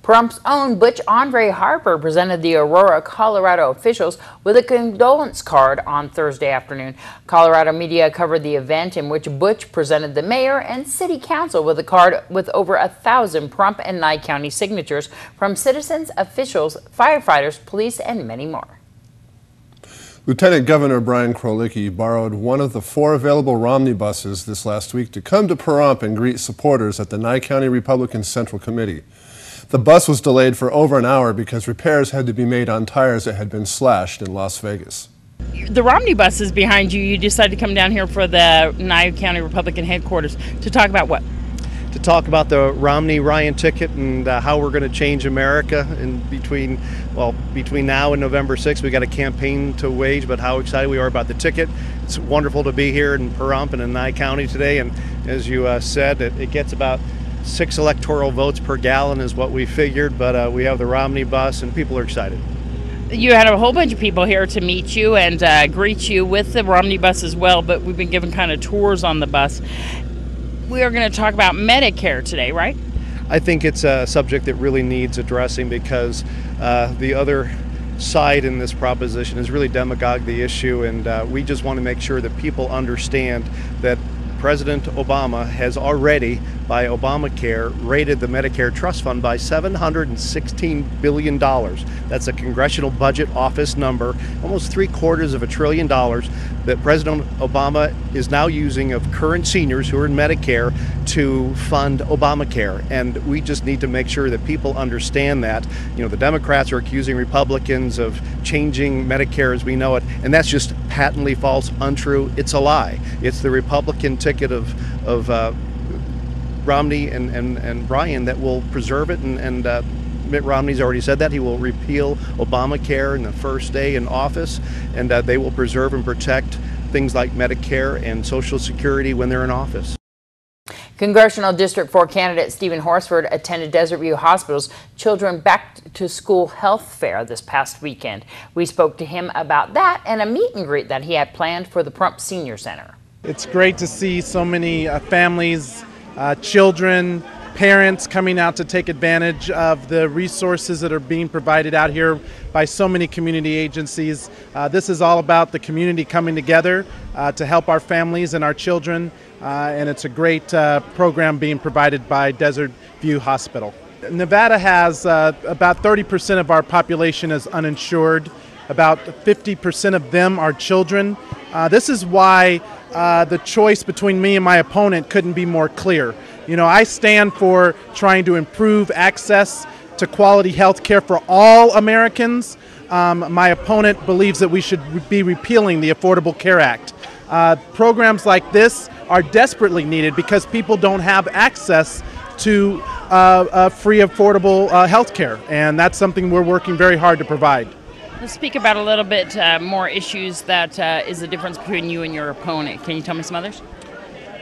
Pahrump's own Butch Andre Harper presented the Aurora, Colorado officials with a condolence card on Thursday afternoon. Colorado media covered the event in which Butch presented the mayor and city council with a card with over 1,000 Pahrump and Nye County signatures from citizens, officials, firefighters, police, and many more. Lieutenant Governor Brian Krolicki borrowed one of the 4 available Romney buses this last week to come to Pahrump and greet supporters at the Nye County Republican Central Committee. The bus was delayed for over an hour because repairs had to be made on tires that had been slashed in Las Vegas. The Romney bus is behind you. You decided to come down here for the Nye County Republican headquarters to talk about what? To talk about the Romney-Ryan ticket and how we're going to change America in between now and November 6th. We got a campaign to wage, but how excited we are about the ticket. It's wonderful to be here in Pahrump and in Nye County today, and as you said, it gets about 6 electoral votes per gallon is what we figured, but we have the Romney bus and people are excited. You had a whole bunch of people here to meet you and greet you with the Romney bus as well, but we've been given kind of tours on the bus. We are going to talk about Medicare today, right? I think it's a subject that really needs addressing because the other side in this proposition is really demagogue the issue, and we just want to make sure that people understand that President Obama has already, by Obamacare, rated the Medicare Trust Fund by $716 billion. That's a Congressional Budget Office number, almost $750 billion that President Obama is now using of current seniors who are in Medicare to fund Obamacare. And we just need to make sure that people understand that. You know, the Democrats are accusing Republicans of changing Medicare as we know it, and that's just patently false, untrue. It's a lie. It's the Republican ticket of Romney and Bryan that will preserve it, and Mitt Romney's already said that he will repeal Obamacare in the first day in office, and they will preserve and protect things like Medicare and Social Security when they're in office. Congressional District 4 candidate Stephen Horsford attended Desert View Hospital's Children Back to School Health Fair this past weekend. We spoke to him about that and a meet and greet that he had planned for the Pahrump Senior Center. It's great to see so many families, children, parents coming out to take advantage of the resources that are being provided out here by so many community agencies. This is all about the community coming together to help our families and our children, and it's a great program being provided by Desert View Hospital. Nevada has about 30% of our population is uninsured. About 50% of them are children. This is why the choice between me and my opponent couldn't be more clear. You know, I stand for trying to improve access to quality health care for all Americans. My opponent believes that we should be repealing the Affordable Care Act. Programs like this are desperately needed because people don't have access to free, affordable health care, and that's something we're working very hard to provide. Let's speak about a little bit more issues that is the difference between you and your opponent. Can you tell me some others?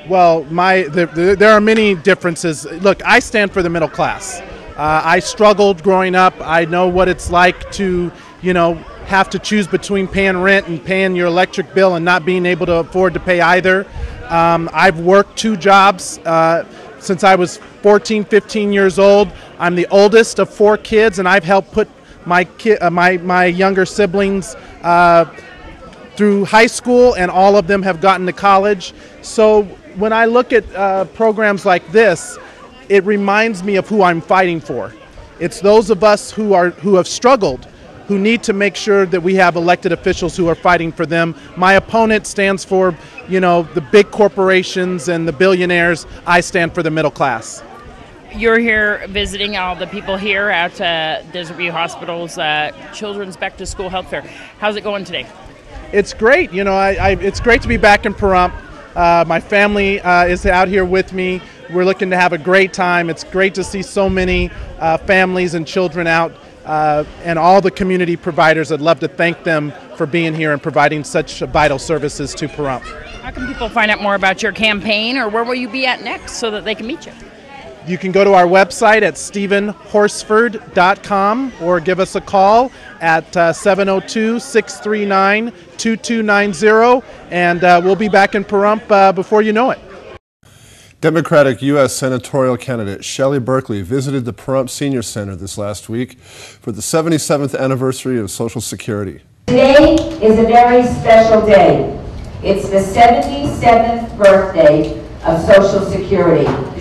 Well, there are many differences. Look, I stand for the middle class. I struggled growing up. I know what it's like to, you know, have to choose between paying rent and paying your electric bill and not being able to afford to pay either. I've worked 2 jobs since I was 14, 15 years old. I'm the oldest of 4 kids, and I've helped put my younger siblings through high school, and all of them have gotten to college. So when I look at programs like this, it reminds me of who I'm fighting for. It's those of us who have struggled, who need to make sure that we have elected officials who are fighting for them. My opponent stands for, you know, the big corporations and the billionaires. I stand for the middle class. You're here visiting all the people here at Desert View Hospital's Children's Back to School Health Fair. How's it going today? It's great. You know, it's great to be back in Pahrump. My family is out here with me. We're looking to have a great time. It's great to see so many families and children out, and all the community providers. I'd love to thank them for being here and providing such vital services to Pahrump. How can people find out more about your campaign, or where will you be at next so that they can meet you? You can go to our website at stephenhorsford.com or give us a call at 702-639-2290, and we'll be back in Pahrump before you know it. Democratic U.S. senatorial candidate Shelley Berkley visited the Pahrump Senior Center this last week for the 77th anniversary of Social Security. Today is a very special day. It's the 77th birthday of Social Security. On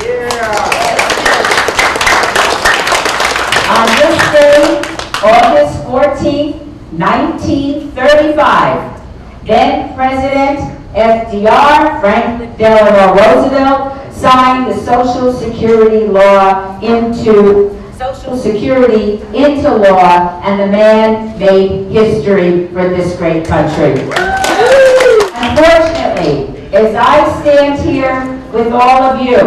this day, August 14, 1935, then President FDR, Franklin Delano Roosevelt, signed the Social Security law into law, and the man made history for this great country. Unfortunately, as I stand here with all of you,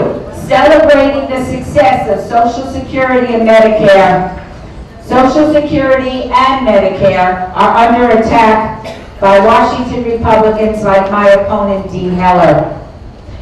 celebrating the success of Social Security and Medicare, Social Security and Medicare are under attack by Washington Republicans like my opponent, Dean Heller.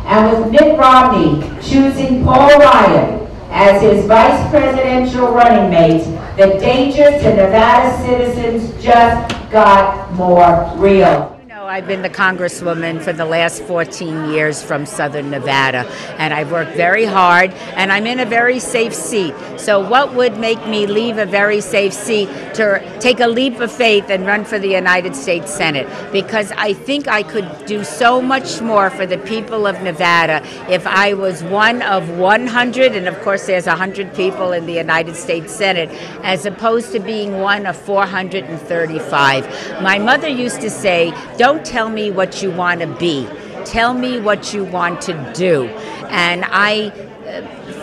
And with Mitt Romney choosing Paul Ryan as his vice presidential running mate, the danger to Nevada citizens just got more real. I've been the congresswoman for the last 14 years from Southern Nevada, and I've worked very hard, and I'm in a very safe seat. So what would make me leave a very safe seat to take a leap of faith and run for the United States Senate? Because I think I could do so much more for the people of Nevada if I was one of 100, and of course there's 100 people in the United States Senate, as opposed to being one of 435. My mother used to say, "Don't tell me what you want to be. Tell me what you want to do." And I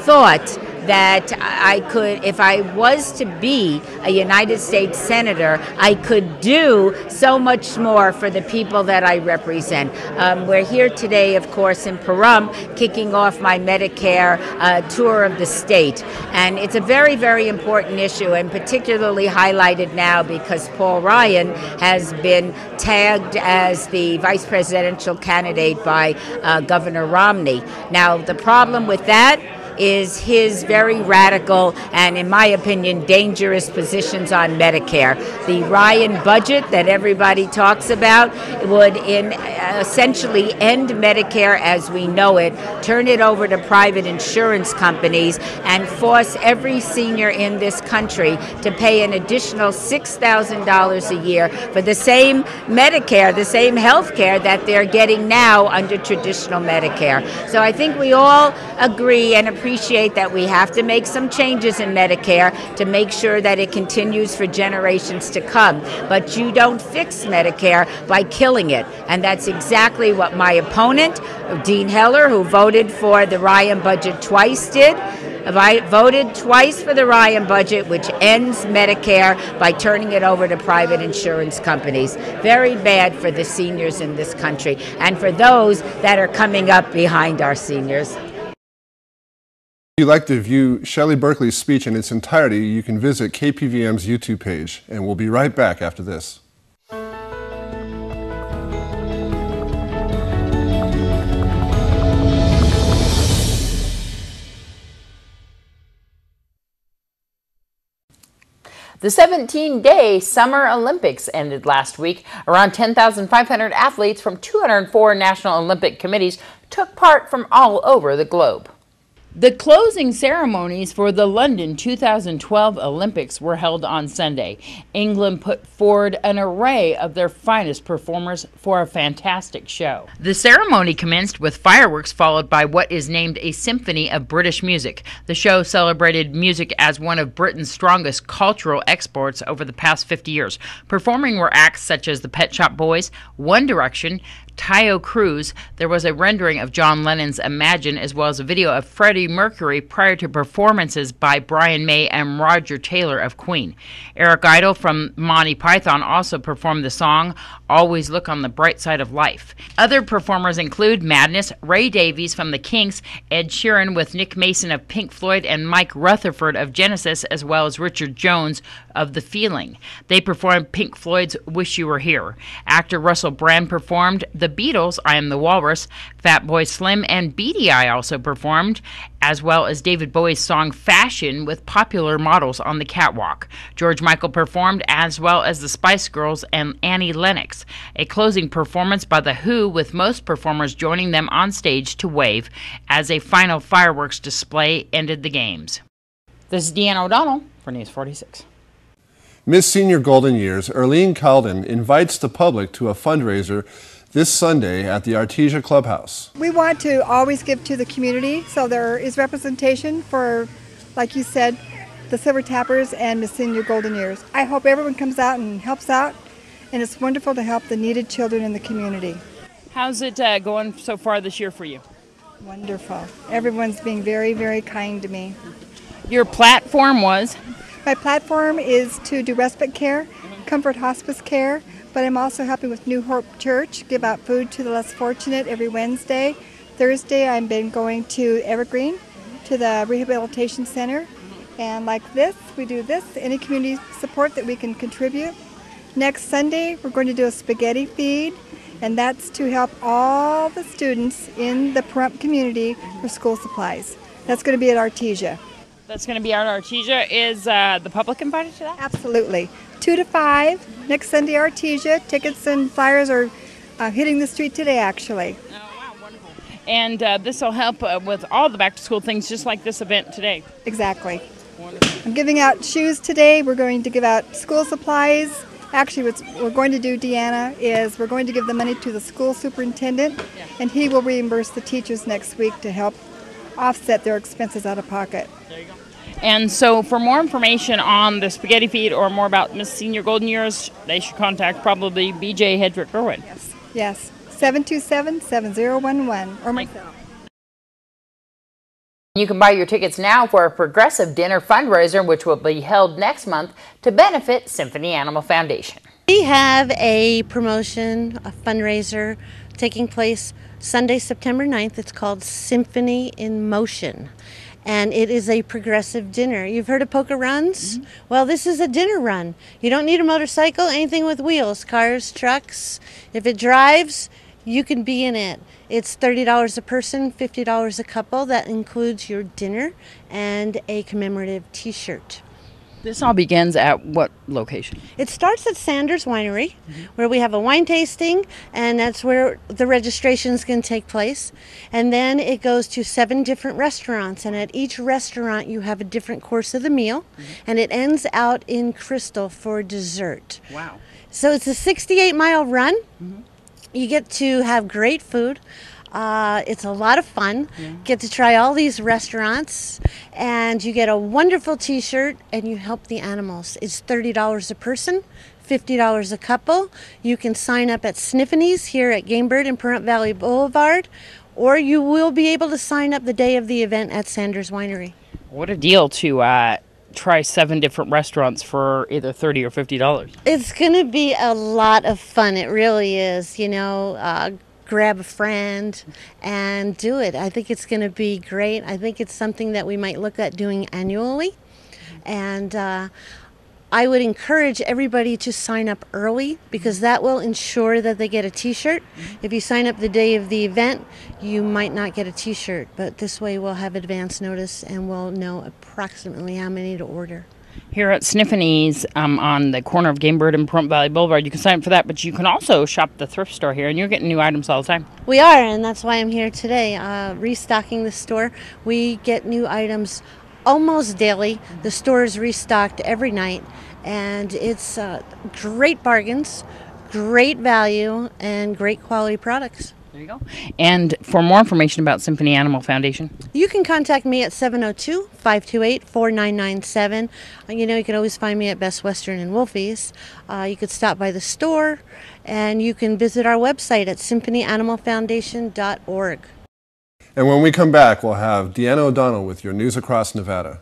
thought that I could, if I was to be a United States Senator, I could do so much more for the people that I represent. We're here today, of course, in Pahrump, kicking off my Medicare tour of the state. And it's a very, very important issue, and particularly highlighted now because Paul Ryan has been tagged as the vice presidential candidate by Governor Romney. Now, the problem with that is his very radical and, in my opinion, dangerous positions on Medicare. The Ryan budget that everybody talks about would essentially end Medicare as we know it, turn it over to private insurance companies, and force every senior in this country to pay an additional $6,000 a year for the same Medicare, the same health care that they're getting now under traditional Medicare. So I think we all agree and appreciate that we have to make some changes in Medicare to make sure that it continues for generations to come. But you don't fix Medicare by killing it. And that's exactly what my opponent, Dean Heller, who voted for the Ryan budget twice, did. I voted twice for the Ryan budget, which ends Medicare by turning it over to private insurance companies. Very bad for the seniors in this country and for those that are coming up behind our seniors. If you'd like to view Shelley Berkley's speech in its entirety, you can visit KPVM's YouTube page, and we'll be right back after this. The 17-day Summer Olympics ended last week. Around 10,500 athletes from 204 National Olympic Committees took part from all over the globe. The closing ceremonies for the London 2012 Olympics were held on Sunday. England put forward an array of their finest performers for a fantastic show. The ceremony commenced with fireworks followed by what is named a symphony of British music. The show celebrated music as one of Britain's strongest cultural exports over the past 50 years. Performing were acts such as the Pet Shop Boys, One Direction, Tayo Cruz. There was a rendering of John Lennon's Imagine, as well as a video of Freddie Mercury prior to performances by Brian May and Roger Taylor of Queen. Eric Idle from Monty Python also performed the song Always Look on the Bright Side of Life. Other performers include Madness, Ray Davies from the Kinks, Ed Sheeran with Nick Mason of Pink Floyd, and Mike Rutherford of Genesis, as well as Richard Jones of The Feeling. They performed Pink Floyd's Wish You Were Here. Actor Russell Brand performed The The Beatles, I Am the Walrus. Fatboy Slim and Beady Eye also performed, as well as David Bowie's song Fashion with popular models on the catwalk. George Michael performed, as well as the Spice Girls and Annie Lennox. A closing performance by The Who, with most performers joining them on stage to wave as a final fireworks display ended the games. This is Deanna O'Donnell for News 46. Miss Senior Golden Years, Erlene Calden, invites the public to a fundraiser this Sunday at the Artesia Clubhouse. We want to always give to the community, so there is representation for, like you said, the Silver Tappers and Miss Senior Golden Years. I hope everyone comes out and helps out, and it's wonderful to help the needed children in the community. How's it going so far this year for you? Wonderful. Everyone's being very, very kind to me. Your platform was? My platform is to do respite care, comfort hospice care, but I'm also helping with New Hope Church, give out food to the less fortunate every Wednesday. Thursday I've been going to Evergreen, to the Rehabilitation Center, and like this, we do this, any community support that we can contribute. Next Sunday we're going to do a spaghetti feed, and that's to help all the students in the Pahrump community for school supplies. That's going to be at Artesia. That's going to be at Artesia. Is the public invited to that? Absolutely. 2 to 5, next Sunday, Artesia. Tickets and flyers are hitting the street today, actually. Oh, wow, wonderful. And this will help with all the back-to-school things, just like this event today. Exactly. Wonderful. I'm giving out shoes today. We're going to give out school supplies. Actually, what we're going to do, Deanna, is we're going to give the money to the school superintendent, and he will reimburse the teachers next week to help offset their expenses out of pocket. There you go. And so for more information on the spaghetti feed or more about Miss Senior Golden Years, they should contact probably BJ Hedrick Irwin. Yes, 727-7011 or myself. You can buy your tickets now for a Progressive Dinner fundraiser, which will be held next month to benefit Symphony Animal Foundation. We have a promotion, a fundraiser taking place Sunday, September 9th. It's called Symphony In Motion. And it is a progressive dinner. You've heard of poker runs? Mm-hmm. Well, this is a dinner run. You don't need a motorcycle, anything with wheels, cars, trucks. If it drives, you can be in it. It's $30 a person, $50 a couple. That includes your dinner and a commemorative t-shirt. This all begins at what location? It starts at Sanders Winery, where we have a wine tasting, and that's where the registrations can take place. And then it goes to 7 different restaurants, and at each restaurant you have a different course of the meal, and it ends out in Crystal for dessert. Wow. So it's a 68-mile run. You get to have great food. It's a lot of fun. Get to try all these restaurants, and you get a wonderful t-shirt, and you help the animals. It's $30 a person, $50 a couple. You can sign up at Sniffany's here at Game Bird and Pahrump Valley Boulevard, or you will be able to sign up the day of the event at Sanders Winery. What a deal to try 7 different restaurants for either $30 or $50. It's going to be a lot of fun. It really is, you know. Grab a friend and do it. I think it's going to be great. I think it's something that we might look at doing annually. And I would encourage everybody to sign up early, because that will ensure that they get a t-shirt. If you sign up the day of the event, you might not get a t-shirt, but this way we'll have advance notice and we'll know approximately how many to order. Here at Sniffany's on the corner of Game Bird and Pahrump Valley Boulevard, you can sign up for that, but you can also shop the thrift store here, and you're getting new items all the time. We are, and that's why I'm here today, restocking the store. We get new items almost daily. The store is restocked every night, and it's great bargains, great value, and great quality products. There you go. And for more information about Symphony Animal Foundation, you can contact me at 702-528-4997. You know, you can always find me at Best Western and Wolfie's. You could stop by the store, and you can visit our website at symphonyanimalfoundation.org. And when we come back, we'll have Deanna O'Donnell with your News Across Nevada.